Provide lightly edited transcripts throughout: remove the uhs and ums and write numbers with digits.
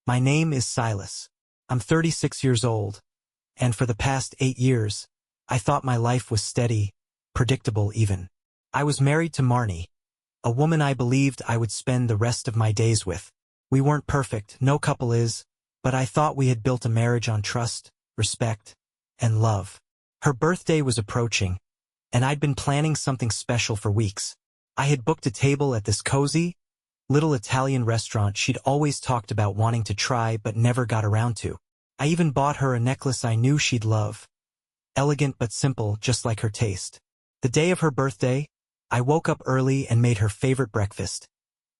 My name is Silas. I'm 36 years old, and for the past 8 years, I thought my life was steady, predictable even. I was married to Marnie, a woman I believed I would spend the rest of my days with. We weren't perfect, no couple is, but I thought we had built a marriage on trust, respect, and love. Her birthday was approaching, and I'd been planning something special for weeks. I had booked a table at this cozy, little Italian restaurant she'd always talked about wanting to try but never got around to. I even bought her a necklace I knew she'd love. Elegant but simple, just like her taste. The day of her birthday, I woke up early and made her favorite breakfast.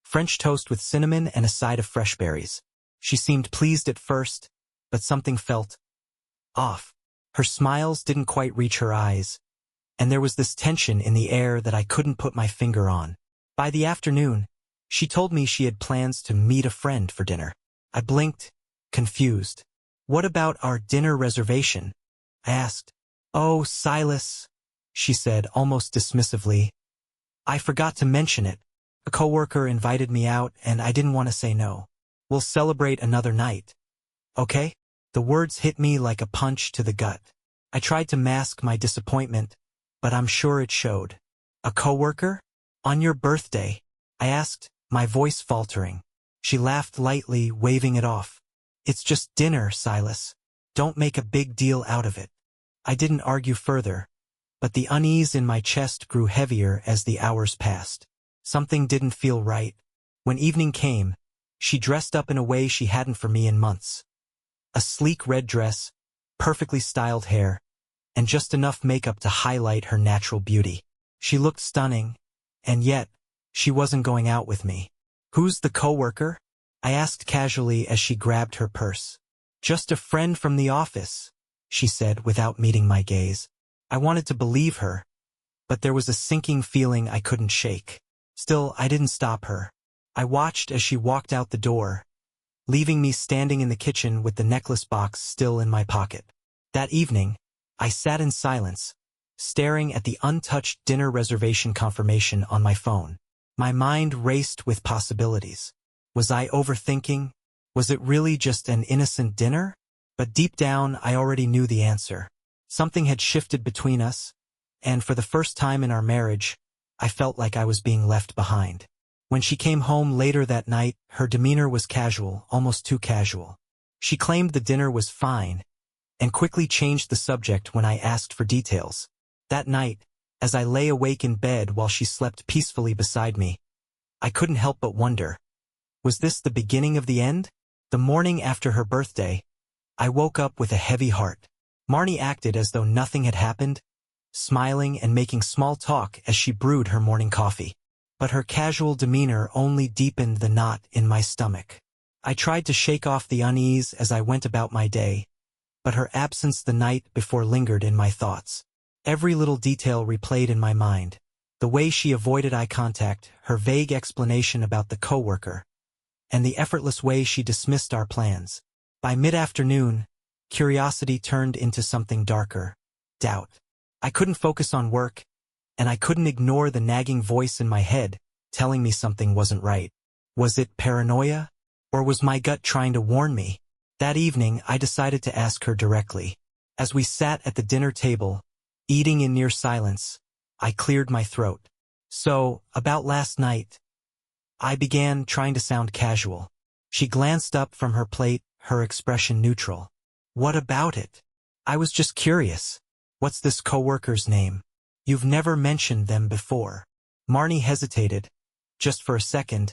French toast with cinnamon and a side of fresh berries. She seemed pleased at first, but something felt off. Her smiles didn't quite reach her eyes, and there was this tension in the air that I couldn't put my finger on. By the afternoon, she told me she had plans to meet a friend for dinner. I blinked, confused. What about our dinner reservation? I asked. Oh, Silas, she said almost dismissively. I forgot to mention it. A coworker invited me out and I didn't want to say no. We'll celebrate another night. Okay? The words hit me like a punch to the gut. I tried to mask my disappointment, but I'm sure it showed. A coworker? On your birthday? I asked, my voice faltering. She laughed lightly, waving it off. It's just dinner, Silas. Don't make a big deal out of it. I didn't argue further, but the unease in my chest grew heavier as the hours passed. Something didn't feel right. When evening came, she dressed up in a way she hadn't for me in months. A sleek red dress, perfectly styled hair, and just enough makeup to highlight her natural beauty. She looked stunning, and yet, she wasn't going out with me. Who's the coworker? I asked casually as she grabbed her purse. Just a friend from the office, she said without meeting my gaze. I wanted to believe her, but there was a sinking feeling I couldn't shake. Still, I didn't stop her. I watched as she walked out the door, leaving me standing in the kitchen with the necklace box still in my pocket. That evening, I sat in silence, staring at the untouched dinner reservation confirmation on my phone. My mind raced with possibilities. Was I overthinking? Was it really just an innocent dinner? But deep down, I already knew the answer. Something had shifted between us, and for the first time in our marriage, I felt like I was being left behind. When she came home later that night, her demeanor was casual, almost too casual. She claimed the dinner was fine, and quickly changed the subject when I asked for details. That night, as I lay awake in bed while she slept peacefully beside me, I couldn't help but wonder, was this the beginning of the end? The morning after her birthday, I woke up with a heavy heart. Marnie acted as though nothing had happened, smiling and making small talk as she brewed her morning coffee. But her casual demeanor only deepened the knot in my stomach. I tried to shake off the unease as I went about my day, but her absence the night before lingered in my thoughts. Every little detail replayed in my mind. The way she avoided eye contact, her vague explanation about the coworker, and the effortless way she dismissed our plans. By mid-afternoon, curiosity turned into something darker, doubt. I couldn't focus on work, and I couldn't ignore the nagging voice in my head telling me something wasn't right. Was it paranoia? Or was my gut trying to warn me? That evening, I decided to ask her directly. As we sat at the dinner table, eating in near silence, I cleared my throat. So, about last night, I began trying to sound casual. She glanced up from her plate, her expression neutral. What about it? I was just curious. What's this coworker's name? You've never mentioned them before. Marnie hesitated, just for a second,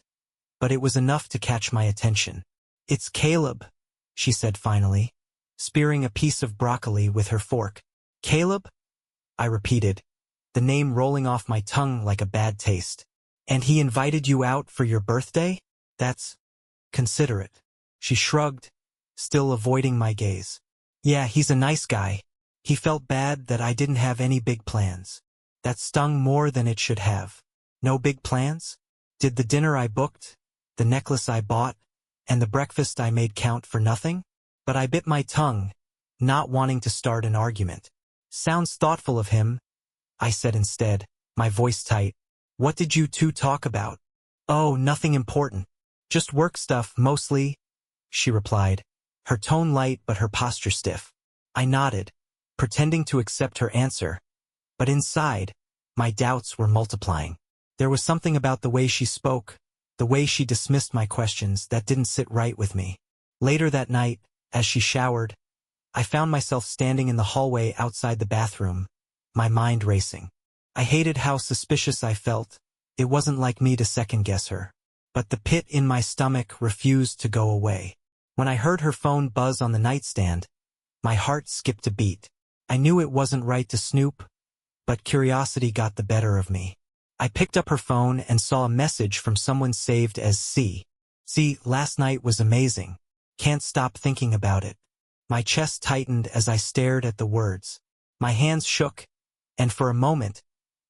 but it was enough to catch my attention. It's Caleb, she said finally, spearing a piece of broccoli with her fork. Caleb? I repeated, the name rolling off my tongue like a bad taste. And he invited you out for your birthday? That's considerate. She shrugged, still avoiding my gaze. Yeah, he's a nice guy. He felt bad that I didn't have any big plans. That stung more than it should have. No big plans? Did the dinner I booked, the necklace I bought, and the breakfast I made count for nothing? But I bit my tongue, not wanting to start an argument. Sounds thoughtful of him, I said instead, my voice tight. What did you two talk about? Oh, nothing important. Just work stuff, mostly, she replied, her tone light but her posture stiff. I nodded, pretending to accept her answer, but inside, my doubts were multiplying. There was something about the way she spoke, the way she dismissed my questions, that didn't sit right with me. Later that night, as she showered, I found myself standing in the hallway outside the bathroom, my mind racing. I hated how suspicious I felt. It wasn't like me to second-guess her. But the pit in my stomach refused to go away. When I heard her phone buzz on the nightstand, my heart skipped a beat. I knew it wasn't right to snoop, but curiosity got the better of me. I picked up her phone and saw a message from someone saved as C. See, last night was amazing. Can't stop thinking about it. My chest tightened as I stared at the words. My hands shook, and for a moment,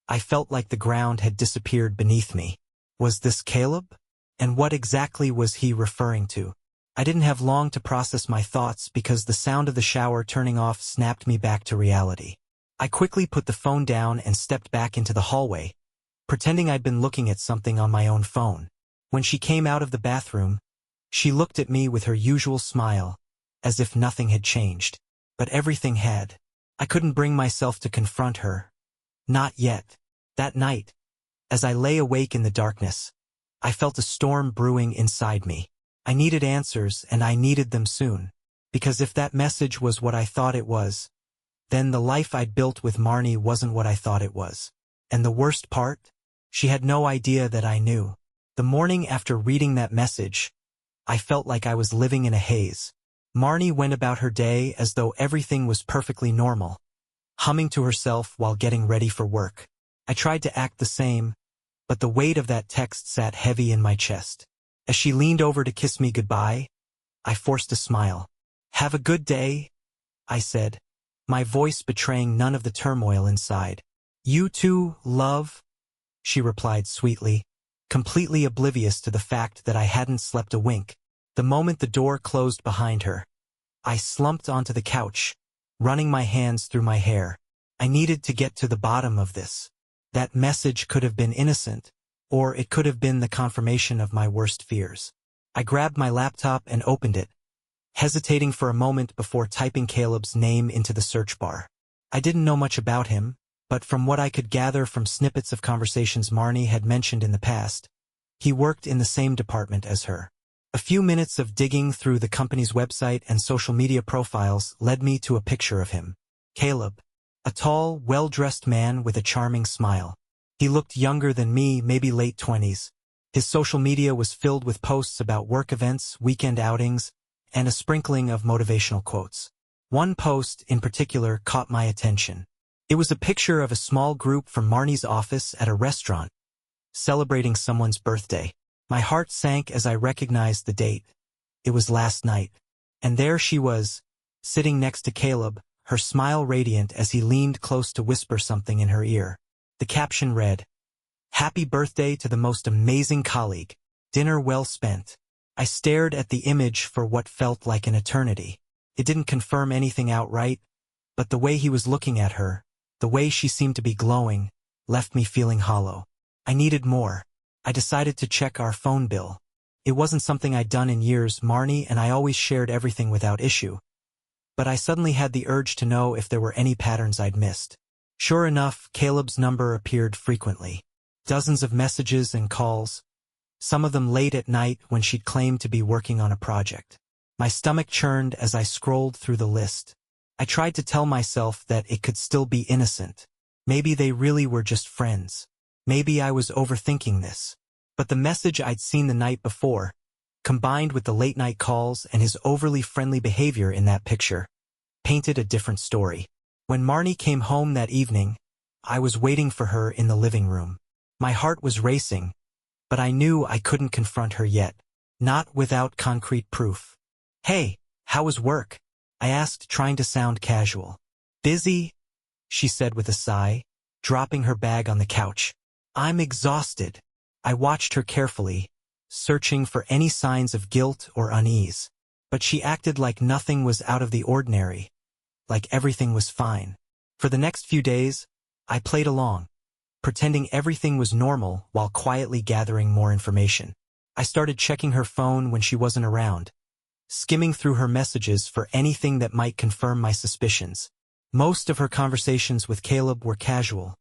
I felt like the ground had disappeared beneath me. Was this Caleb? And what exactly was he referring to? I didn't have long to process my thoughts because the sound of the shower turning off snapped me back to reality. I quickly put the phone down and stepped back into the hallway, pretending I'd been looking at something on my own phone. When she came out of the bathroom, she looked at me with her usual smile, as if nothing had changed. But everything had. I couldn't bring myself to confront her. Not yet. That night, as I lay awake in the darkness, I felt a storm brewing inside me. I needed answers, and I needed them soon. Because if that message was what I thought it was, then the life I'd built with Marnie wasn't what I thought it was. And the worst part? She had no idea that I knew. The morning after reading that message, I felt like I was living in a haze. Marnie went about her day as though everything was perfectly normal, humming to herself while getting ready for work. I tried to act the same, but the weight of that text sat heavy in my chest. As she leaned over to kiss me goodbye, I forced a smile. "Have a good day," I said, my voice betraying none of the turmoil inside. "You too, love," she replied sweetly, completely oblivious to the fact that I hadn't slept a wink. The moment the door closed behind her, I slumped onto the couch, running my hands through my hair. I needed to get to the bottom of this. That message could have been innocent, or it could have been the confirmation of my worst fears. I grabbed my laptop and opened it, hesitating for a moment before typing Caleb's name into the search bar. I didn't know much about him, but from what I could gather from snippets of conversations Marnie had mentioned in the past, he worked in the same department as her. A few minutes of digging through the company's website and social media profiles led me to a picture of him. Caleb, a tall, well-dressed man with a charming smile. He looked younger than me, maybe late 20s. His social media was filled with posts about work events, weekend outings, and a sprinkling of motivational quotes. One post in particular caught my attention. It was a picture of a small group from Marnie's office at a restaurant, celebrating someone's birthday. My heart sank as I recognized the date. It was last night. And there she was, sitting next to Caleb, her smile radiant as he leaned close to whisper something in her ear. The caption read, "Happy birthday to the most amazing colleague. Dinner well spent." I stared at the image for what felt like an eternity. It didn't confirm anything outright, but the way he was looking at her, the way she seemed to be glowing, left me feeling hollow. I needed more. I decided to check our phone bill. It wasn't something I'd done in years. Marnie and I always shared everything without issue. But I suddenly had the urge to know if there were any patterns I'd missed. Sure enough, Caleb's number appeared frequently. Dozens of messages and calls, some of them late at night when she'd claimed to be working on a project. My stomach churned as I scrolled through the list. I tried to tell myself that it could still be innocent. Maybe they really were just friends. Maybe I was overthinking this. But the message I'd seen the night before, combined with the late-night calls and his overly friendly behavior in that picture, painted a different story. When Marnie came home that evening, I was waiting for her in the living room. My heart was racing, but I knew I couldn't confront her yet, not without concrete proof. "Hey, how was work?" I asked, trying to sound casual. "Busy," she said with a sigh, dropping her bag on the couch. "I'm exhausted." I watched her carefully, searching for any signs of guilt or unease. But she acted like nothing was out of the ordinary, like everything was fine. For the next few days, I played along, pretending everything was normal while quietly gathering more information. I started checking her phone when she wasn't around, skimming through her messages for anything that might confirm my suspicions. Most of her conversations with Caleb were casual,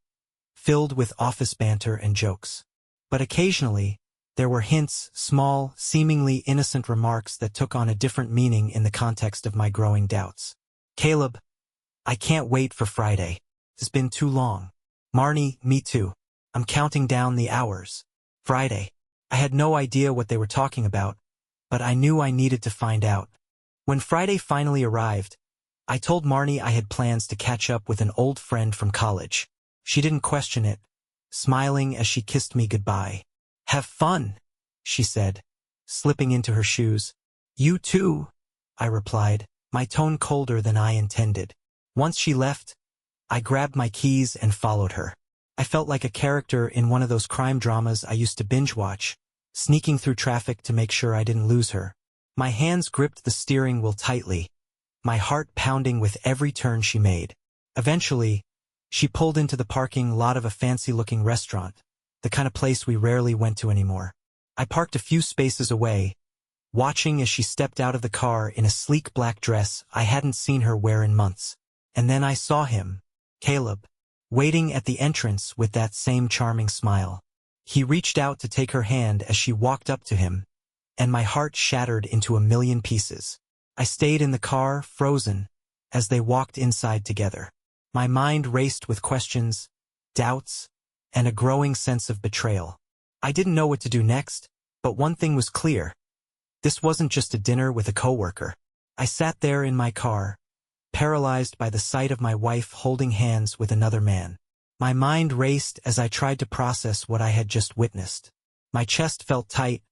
filled with office banter and jokes. But occasionally, there were hints, small, seemingly innocent remarks that took on a different meaning in the context of my growing doubts. Caleb, I can't wait for Friday. It's been too long. Marnie, me too. I'm counting down the hours. Friday. I had no idea what they were talking about, but I knew I needed to find out. When Friday finally arrived, I told Marnie I had plans to catch up with an old friend from college. She didn't question it, smiling as she kissed me goodbye. Have fun, she said, slipping into her shoes. You too, I replied, my tone colder than I intended. Once she left, I grabbed my keys and followed her. I felt like a character in one of those crime dramas I used to binge watch, sneaking through traffic to make sure I didn't lose her. My hands gripped the steering wheel tightly, my heart pounding with every turn she made. Eventually, she pulled into the parking lot of a fancy-looking restaurant, the kind of place we rarely went to anymore. I parked a few spaces away, watching as she stepped out of the car in a sleek black dress I hadn't seen her wear in months. And then I saw him, Caleb, waiting at the entrance with that same charming smile. He reached out to take her hand as she walked up to him, and my heart shattered into a million pieces. I stayed in the car, frozen, as they walked inside together. My mind raced with questions, doubts, and a growing sense of betrayal. I didn't know what to do next, but one thing was clear. This wasn't just a dinner with a coworker. I sat there in my car, paralyzed by the sight of my wife holding hands with another man. My mind raced as I tried to process what I had just witnessed. My chest felt tight,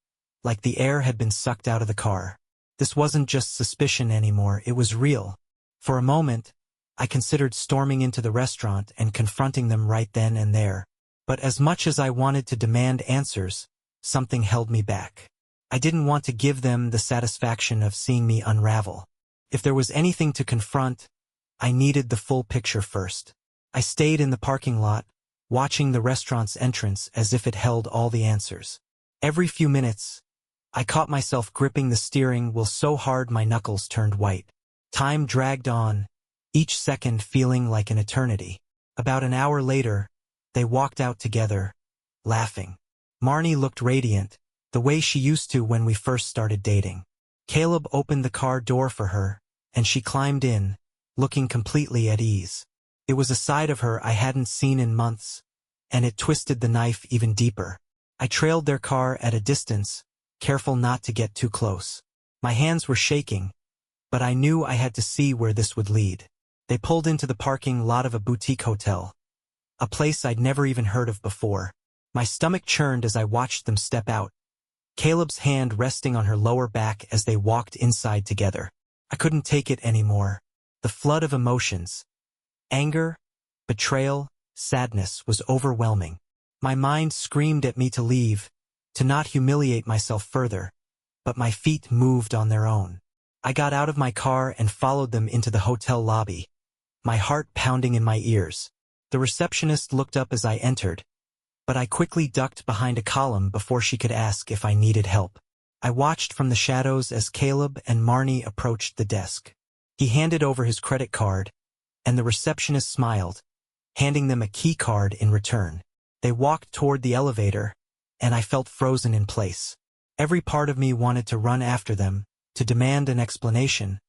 like the air had been sucked out of the car. This wasn't just suspicion anymore, it was real. For a moment, I considered storming into the restaurant and confronting them right then and there. But as much as I wanted to demand answers, something held me back. I didn't want to give them the satisfaction of seeing me unravel. If there was anything to confront, I needed the full picture first. I stayed in the parking lot, watching the restaurant's entrance as if it held all the answers. Every few minutes, I caught myself gripping the steering wheel so hard my knuckles turned white. Time dragged on, each second feeling like an eternity. About an hour later, they walked out together, laughing. Marnie looked radiant, the way she used to when we first started dating. Caleb opened the car door for her, and she climbed in, looking completely at ease. It was a side of her I hadn't seen in months, and it twisted the knife even deeper. I trailed their car at a distance, careful not to get too close. My hands were shaking, but I knew I had to see where this would lead. They pulled into the parking lot of a boutique hotel, a place I'd never even heard of before. My stomach churned as I watched them step out, Caleb's hand resting on her lower back as they walked inside together. I couldn't take it anymore. The flood of emotions, anger, betrayal, sadness was overwhelming. My mind screamed at me to leave, to not humiliate myself further, but my feet moved on their own. I got out of my car and followed them into the hotel lobby, my heart pounding in my ears. The receptionist looked up as I entered, but I quickly ducked behind a column before she could ask if I needed help. I watched from the shadows as Caleb and Marnie approached the desk. He handed over his credit card, and the receptionist smiled, handing them a key card in return. They walked toward the elevator, and I felt frozen in place. Every part of me wanted to run after them, to demand an explanation,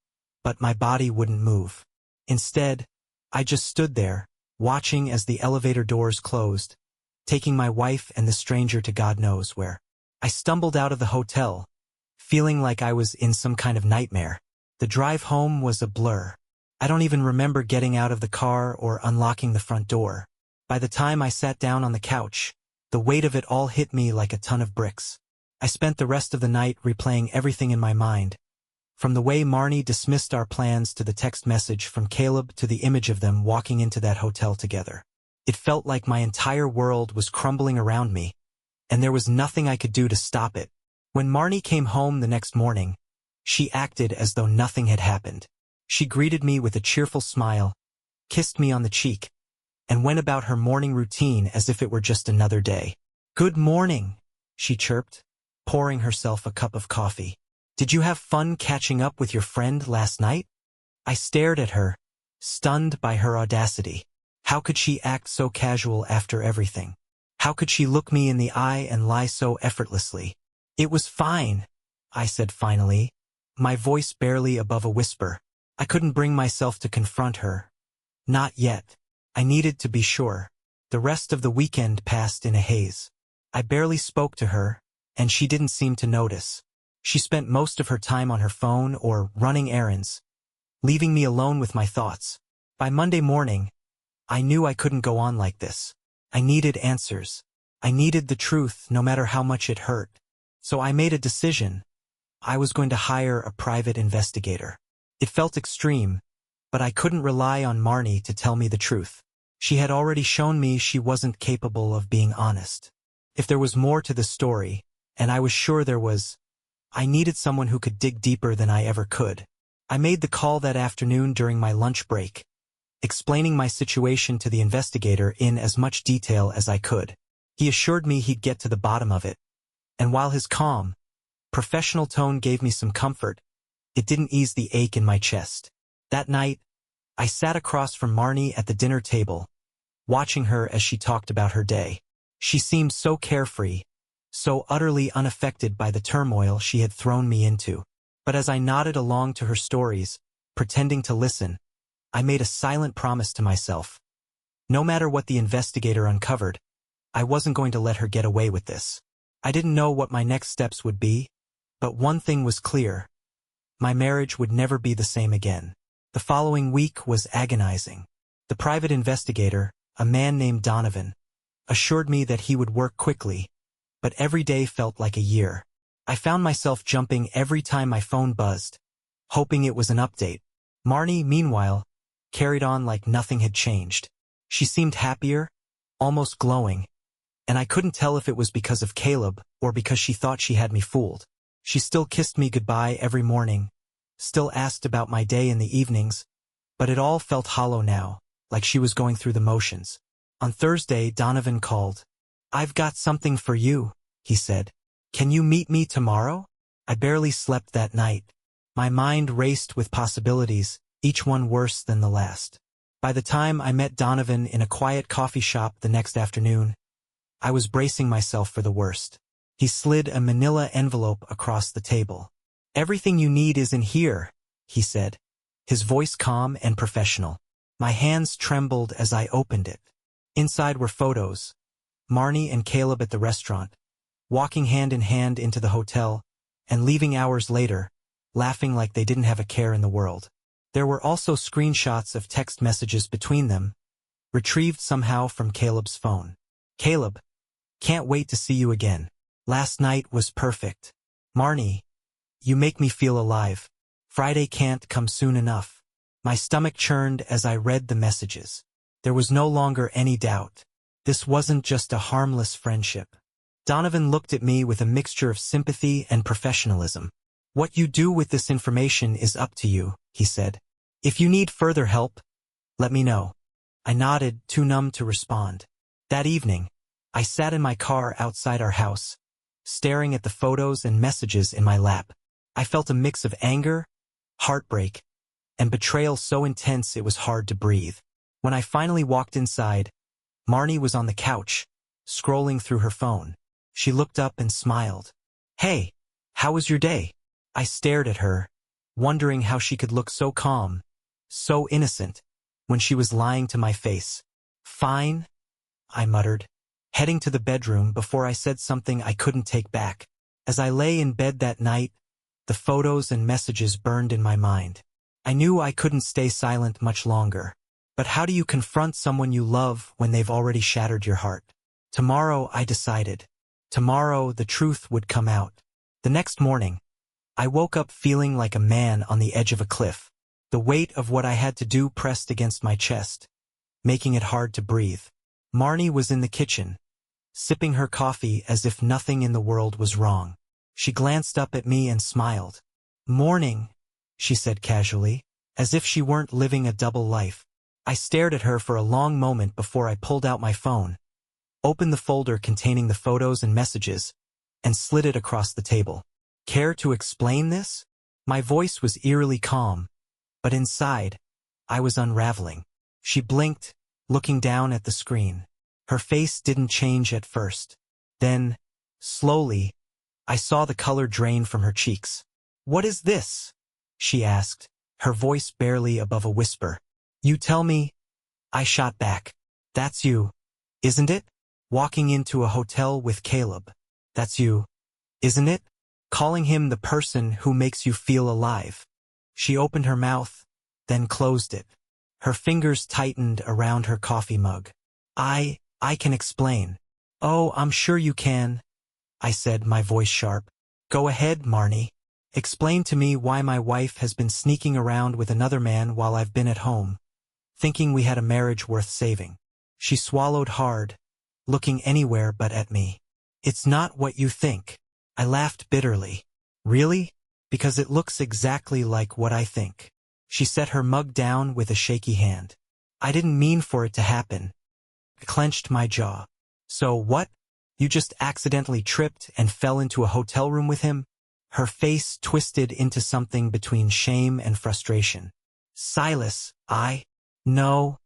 but my body wouldn't move. Instead, I just stood there, watching as the elevator doors closed, taking my wife and the stranger to God knows where. I stumbled out of the hotel, feeling like I was in some kind of nightmare. The drive home was a blur. I don't even remember getting out of the car or unlocking the front door. By the time I sat down on the couch, the weight of it all hit me like a ton of bricks. I spent the rest of the night replaying everything in my mind, from the way Marnie dismissed our plans to the text message from Caleb to the image of them walking into that hotel together. It felt like my entire world was crumbling around me, and there was nothing I could do to stop it. When Marnie came home the next morning, she acted as though nothing had happened. She greeted me with a cheerful smile, kissed me on the cheek, and went about her morning routine as if it were just another day. "Good morning," she chirped, pouring herself a cup of coffee. Did you have fun catching up with your friend last night? I stared at her, stunned by her audacity. How could she act so casual after everything? How could she look me in the eye and lie so effortlessly? It was fine, I said finally, my voice barely above a whisper. I couldn't bring myself to confront her. Not yet. I needed to be sure. The rest of the weekend passed in a haze. I barely spoke to her, and she didn't seem to notice. She spent most of her time on her phone or running errands, leaving me alone with my thoughts. By Monday morning, I knew I couldn't go on like this. I needed answers. I needed the truth, no matter how much it hurt. So I made a decision. I was going to hire a private investigator. It felt extreme, but I couldn't rely on Marnie to tell me the truth. She had already shown me she wasn't capable of being honest. If there was more to the story, and I was sure there was, I needed someone who could dig deeper than I ever could. I made the call that afternoon during my lunch break, explaining my situation to the investigator in as much detail as I could. He assured me he'd get to the bottom of it, and while his calm, professional tone gave me some comfort, it didn't ease the ache in my chest. That night, I sat across from Marnie at the dinner table, watching her as she talked about her day. She seemed so carefree, so utterly unaffected by the turmoil she had thrown me into. But as I nodded along to her stories, pretending to listen, I made a silent promise to myself. No matter what the investigator uncovered, I wasn't going to let her get away with this. I didn't know what my next steps would be, but one thing was clear. My marriage would never be the same again. The following week was agonizing. The private investigator, a man named Donovan, assured me that he would work quickly, but every day felt like a year. I found myself jumping every time my phone buzzed, hoping it was an update. Marnie, meanwhile, carried on like nothing had changed. She seemed happier, almost glowing, and I couldn't tell if it was because of Caleb or because she thought she had me fooled. She still kissed me goodbye every morning, still asked about my day in the evenings, but it all felt hollow now, like she was going through the motions. On Thursday, Donovan called. "I've got something for you," he said. "Can you meet me tomorrow?" I barely slept that night. My mind raced with possibilities, each one worse than the last. By the time I met Donovan in a quiet coffee shop the next afternoon, I was bracing myself for the worst. He slid a manila envelope across the table. "Everything you need is in here," he said, his voice calm and professional. My hands trembled as I opened it. Inside were photos, Marnie and Caleb at the restaurant, walking hand in hand into the hotel, and leaving hours later, laughing like they didn't have a care in the world. There were also screenshots of text messages between them, retrieved somehow from Caleb's phone. "Caleb, can't wait to see you again. Last night was perfect. Marnie, you make me feel alive. Friday can't come soon enough." My stomach churned as I read the messages. There was no longer any doubt. This wasn't just a harmless friendship. Donovan looked at me with a mixture of sympathy and professionalism. "What you do with this information is up to you," he said. "If you need further help, let me know." I nodded, too numb to respond. That evening, I sat in my car outside our house, staring at the photos and messages in my lap. I felt a mix of anger, heartbreak, and betrayal so intense it was hard to breathe. When I finally walked inside, Marnie was on the couch, scrolling through her phone. She looked up and smiled. "Hey, how was your day?" I stared at her, wondering how she could look so calm, so innocent, when she was lying to my face. "Fine," I muttered, heading to the bedroom before I said something I couldn't take back. As I lay in bed that night, the photos and messages burned in my mind. I knew I couldn't stay silent much longer. But how do you confront someone you love when they've already shattered your heart? Tomorrow, I decided. Tomorrow, the truth would come out. The next morning, I woke up feeling like a man on the edge of a cliff. The weight of what I had to do pressed against my chest, making it hard to breathe. Marnie was in the kitchen, sipping her coffee as if nothing in the world was wrong. She glanced up at me and smiled. "Morning," she said casually, as if she weren't living a double life. I stared at her for a long moment before I pulled out my phone, opened the folder containing the photos and messages, and slid it across the table. Care to explain this? My voice was eerily calm, but inside, I was unraveling. She blinked, looking down at the screen. Her face didn't change at first. Then, slowly, I saw the color drain from her cheeks. "What is this?" she asked, her voice barely above a whisper. "You tell me," I shot back. "That's you, isn't it? Walking into a hotel with Caleb. That's you, isn't it? Calling him the person who makes you feel alive." She opened her mouth, then closed it. Her fingers tightened around her coffee mug. I can explain." "Oh, I'm sure you can," I said, my voice sharp. "Go ahead, Marnie. Explain to me why my wife has been sneaking around with another man while I've been at home, thinking we had a marriage worth saving." She swallowed hard, looking anywhere but at me. "It's not what you think." I laughed bitterly. "Really? Because it looks exactly like what I think." She set her mug down with a shaky hand. "I didn't mean for it to happen." I clenched my jaw. "So what? You just accidentally tripped and fell into a hotel room with him?" Her face twisted into something between shame and frustration. "Silas, No."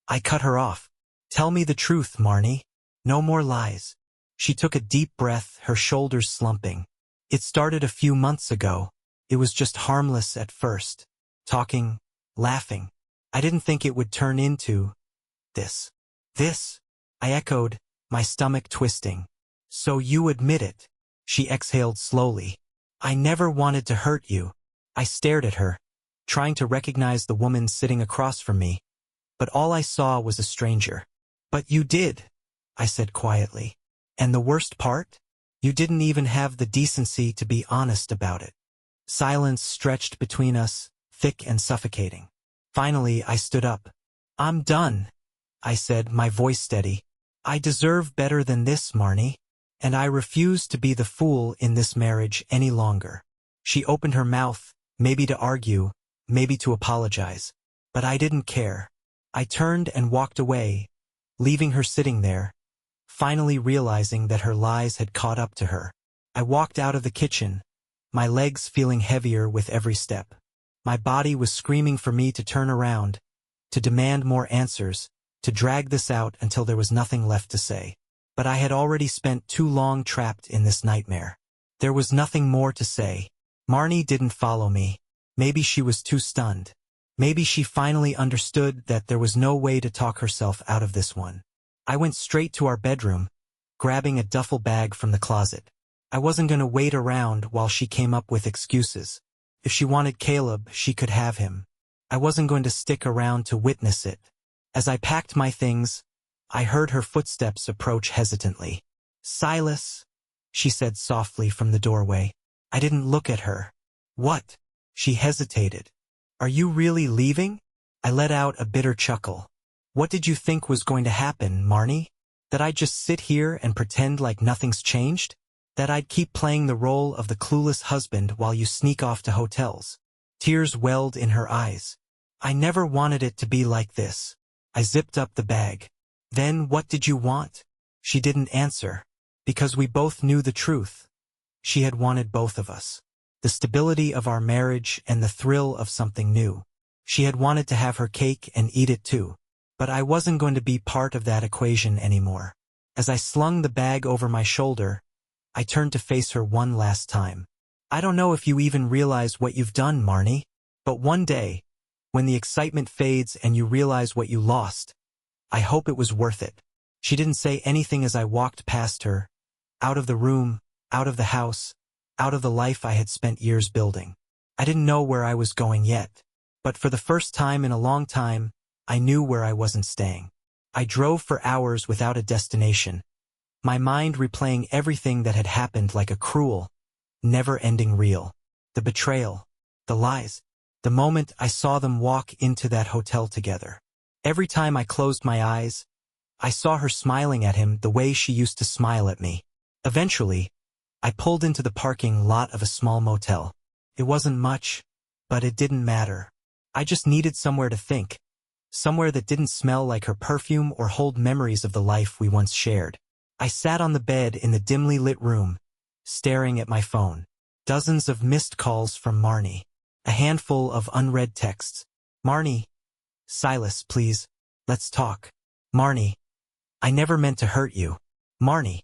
I cut her off. "Tell me the truth, Marnie. No more lies." She took a deep breath, her shoulders slumping. "It started a few months ago. It was just harmless at first. Talking, laughing. I didn't think it would turn into this." "This?" I echoed, my stomach twisting. "So you admit it." She exhaled slowly. "I never wanted to hurt you." I stared at her, trying to recognize the woman sitting across from me, but all I saw was a stranger. "But you did," I said quietly. "And the worst part? You didn't even have the decency to be honest about it." Silence stretched between us, thick and suffocating. Finally, I stood up. "I'm done," I said, my voice steady. "I deserve better than this, Marnie, and I refuse to be the fool in this marriage any longer." She opened her mouth, maybe to argue, maybe to apologize. But I didn't care. I turned and walked away, leaving her sitting there, finally realizing that her lies had caught up to her. I walked out of the kitchen, my legs feeling heavier with every step. My body was screaming for me to turn around, to demand more answers, to drag this out until there was nothing left to say. But I had already spent too long trapped in this nightmare. There was nothing more to say. Marnie didn't follow me. Maybe she was too stunned. Maybe she finally understood that there was no way to talk herself out of this one. I went straight to our bedroom, grabbing a duffel bag from the closet. I wasn't going to wait around while she came up with excuses. If she wanted Caleb, she could have him. I wasn't going to stick around to witness it. As I packed my things, I heard her footsteps approach hesitantly. "Silas," she said softly from the doorway. I didn't look at her. "What?" She hesitated. "Are you really leaving?" I let out a bitter chuckle. "What did you think was going to happen, Marnie? That I'd just sit here and pretend like nothing's changed? That I'd keep playing the role of the clueless husband while you sneak off to hotels?" Tears welled in her eyes. "I never wanted it to be like this." I zipped up the bag. "Then what did you want?" She didn't answer. Because we both knew the truth. She had wanted both of us. The stability of our marriage and the thrill of something new. She had wanted to have her cake and eat it too. But I wasn't going to be part of that equation anymore. As I slung the bag over my shoulder, I turned to face her one last time. "I don't know if you even realize what you've done, Marnie, but one day, when the excitement fades and you realize what you lost, I hope it was worth it." She didn't say anything as I walked past her, out of the room, out of the house, out of the life I had spent years building. I didn't know where I was going yet, but for the first time in a long time, I knew where I wasn't staying. I drove for hours without a destination, my mind replaying everything that had happened like a cruel, never-ending reel. The betrayal, the lies, the moment I saw them walk into that hotel together. Every time I closed my eyes, I saw her smiling at him the way she used to smile at me. Eventually, I pulled into the parking lot of a small motel. It wasn't much, but it didn't matter. I just needed somewhere to think, somewhere that didn't smell like her perfume or hold memories of the life we once shared. I sat on the bed in the dimly lit room, staring at my phone. Dozens of missed calls from Marnie. A handful of unread texts. Marnie. Silas, please. Let's talk. Marnie. I never meant to hurt you. Marnie.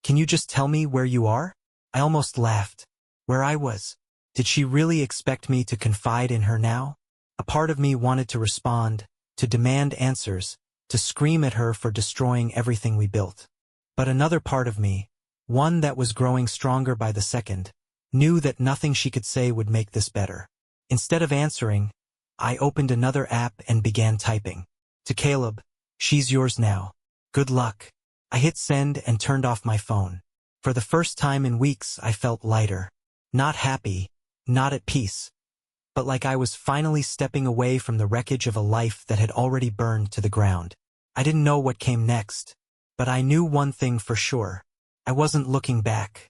Can you just tell me where you are? I almost laughed. Where I was. Did she really expect me to confide in her now? A part of me wanted to respond, to demand answers, to scream at her for destroying everything we built. But another part of me, one that was growing stronger by the second, knew that nothing she could say would make this better. Instead of answering, I opened another app and began typing. To Caleb, she's yours now. Good luck. I hit send and turned off my phone. For the first time in weeks, I felt lighter. Not happy, not at peace, but like I was finally stepping away from the wreckage of a life that had already burned to the ground. I didn't know what came next, but I knew one thing for sure. I wasn't looking back.